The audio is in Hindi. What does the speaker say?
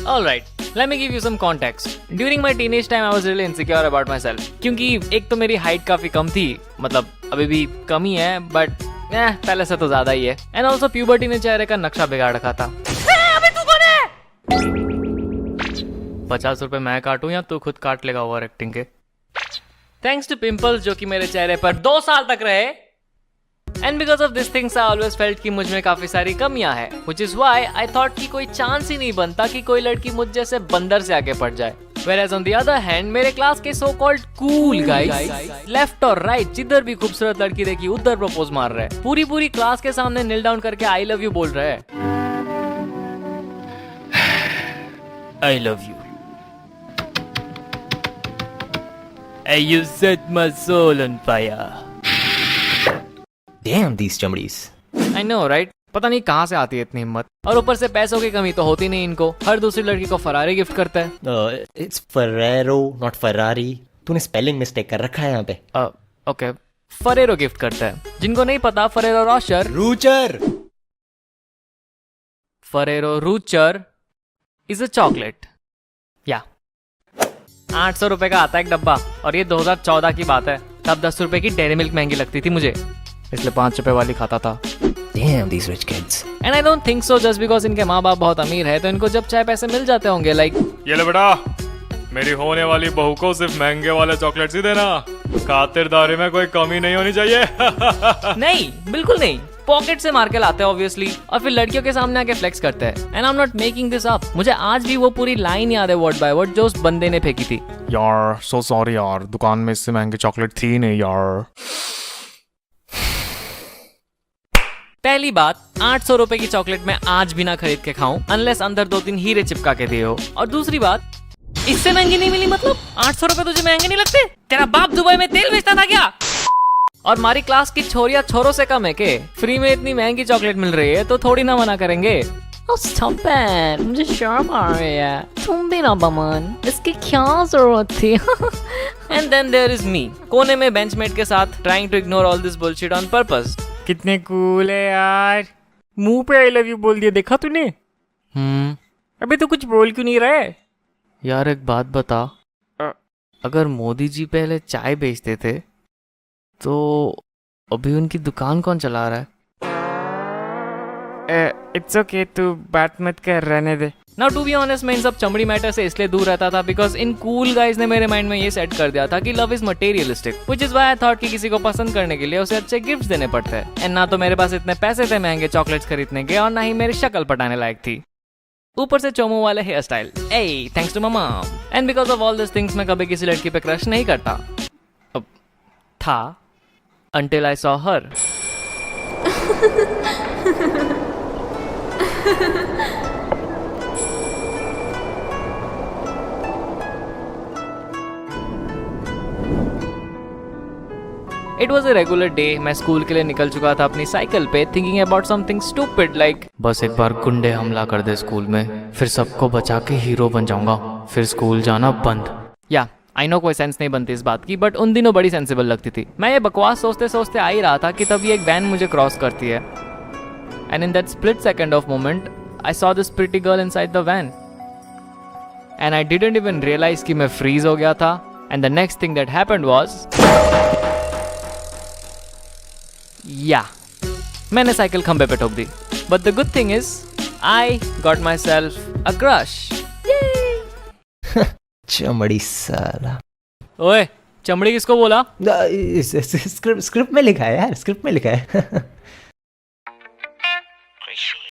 Alright, let me give you some context. During my teenage time, I was really insecure about myself. क्योंकि एक तो मेरी हाइट काफी कम थी, मतलब अभी भी कम ही है, बट पहले से तो ज्यादा ही है. And also puberty ने चेहरे का नक्शा बिगाड़ रखा था. अबे तू कौन है? 50 रुपए मैं काटूं या तू खुद काट लेगा ओवर एक्टिंग के? Thanks to pimples जो कि मेरे चेहरे पर 2 साल तक रहे. And because of these things I always felt कि मुझ में काफी सारी कमियां हैं, which is why I thought कि कोई चांस ही नहीं बनता कि कोई लड़की मुझ जैसे बंदर से आगे पड़ जाए. Whereas on the other hand, मेरे क्लास के so called cool guys left और राइट जिधर भी खूबसूरत लड़की देखी उधर प्रपोज मार रहे हैं. पूरी क्लास के सामने नील डाउन करके I love you बोल रहे हैं. I love you. You set my soul on fire. Damn these चमड़ीस. I know, right? पता नहीं कहाँ से आती है इतनी हिम्मत. और ऊपर से पैसों की कमी तो होती नहीं इनको. हर दूसरी लड़की को फरारी गिफ्ट करता है. It's Ferrero, not Ferrari. तूने स्पेलिंग मिस्टेक कर रखा है यहाँ पे. ओके. फरेरो गिफ्ट करता है. जिनको नहीं पता, Ferrero Rocher Rocher. Ferrero Rocher is a chocolate. या 800 रुपए का आता है एक डब्बा. और ये 2014 की बात है. तब 10 रुपए की डेयरी मिल्क महंगी लगती थी मुझे, इसलिए 5 रुपए वाली खाता था. Damn these rich kids. And I don't think so just because इनके माँ बाप बहुत अमीर है तो इनको जब चाहे पैसे मिल जाते होंगे. लाइक ये ले बेटा, मेरी होने वाली बहू को सिर्फ महंगे वाले चॉकलेट्स ही देना. खातिरदारी में कोई कमी नहीं होनी चाहिए. नहीं, बिल्कुल नहीं. पॉकेट से मार के लाते हैं ऑब्वियसली, और फिर लड़कियों के सामने आके फ्लेक्स करते हैं. And I am not making this up. मुझे आज भी वो पूरी लाइन याद है वर्ड बाय वर्ड जो उस बंदे ने फेंकी थी. यार सो सॉरी यार, दुकान में इससे महंगी चॉकलेट थी नहीं यार. पहली बात, 800 रुपए की चॉकलेट मैं आज भी ना खरीद के खाऊं अनलेस अंदर 2-3 हीरे चिपका के दिए हो. और दूसरी बात, इससे महंगी नहीं मिली मतलब 800 रुपए तुझे महंगे नहीं लगते? तेरा बाप दुबई में तेल बेचता था क्या? और हमारी क्लास की छोरियां छोरों से कम है के? फ्री में इतनी महंगी चॉकलेट मिल रही है तो थोड़ी ना मना करेंगे. Stop it. मुझे शर्म आ रही है. तुम भी ना बमन, इसकी क्या जरूरत थी? And then there is me, कोने में बेंचमेट के साथ trying to ignore all this bullshit on purpose. कितने कूल है यार. मुंह पे आई लव यू बोल दिया, देखा तूने? अबे तू कुछ बोल क्यों नहीं रहा है? यार एक बात बता, अगर मोदी जी पहले चाय बेचते थे तो अभी उनकी दुकान कौन चला रहा है? इट्स ओके, तू बात मत कर, रहने दे. नाउ टू बी ऑनेस्ट, मैं इन सब चमड़ी मैटर से इसलिए दूर रहता था बिकॉज इन कूल गाइज ने मेरे माइंड में ये सेट कर दिया था कि love is materialistic, which is why I thought कि किसी को पसंद करने के लिए उसे अच्छे गिफ्ट्स देने पड़ते हैं. एंड ना तो मेरे पास इतने पैसे थे महंगे चॉकलेट्स खरीदने के, और ना ही मेरी शक्ल पटाने लायक थी. ऊपर से चोमू वाले hair style. Ah thanks to मामा. And because of all this things मैं कभी किसी लड़की पे क्रश नहीं करता था until I saw her. It was a regular day. मैं स्कूल के लिए निकल चुका था अपनी साइकिल पे, thinking about something stupid like बस एक बार गुंडे हमला कर दे स्कूल में, फिर सबको बचा के हीरो बन जाऊंगा, फिर स्कूल जाना बंद. या आई नो कोई सेंस नहीं बनती इस बात की, बट उन दिनों बड़ी सेंसिबल लगती थी. मैं ये बकवास सोचते सोचते आ ही रहा था कि तभी एक वैन मुझे क्रॉस करती है. And in that split second of moment I saw this pretty girl inside the van. And I didn't even realise कि मैं फ्रीज हो गया था. And the next thing that happened was, या मैंने साइकिल खंबे पे ठोक दी. But the good thing is I got myself a crush. चमड़ी साला. ओए, चमड़ी किसको बोला? स्क्रिप्ट में लिखा है यार, स्क्रिप्ट में लिखा है.